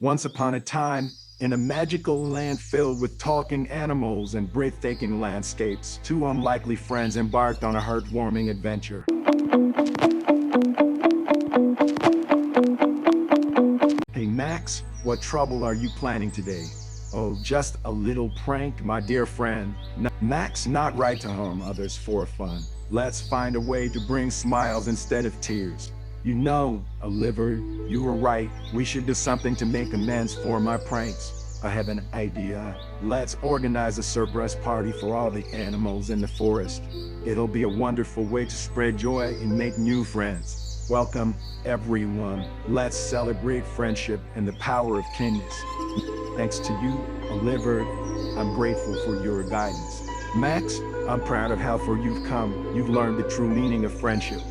Once upon a time, in a magical land filled with talking animals and breathtaking landscapes, two unlikely friends embarked on a heartwarming adventure. Hey Max, what trouble are you planning today? Oh, just a little prank, my dear friend. Max, not right to harm others for fun. Let's find a way to bring smiles instead of tears. You know, Oliver, you were right. We should do something to make amends for my pranks. I have an idea. Let's organize a surprise party for all the animals in the forest. It'll be a wonderful way to spread joy and make new friends. Welcome, everyone. Let's celebrate friendship and the power of kindness. Thanks to you, Oliver, I'm grateful for your guidance. Max, I'm proud of how far you've come. You've learned the true meaning of friendship.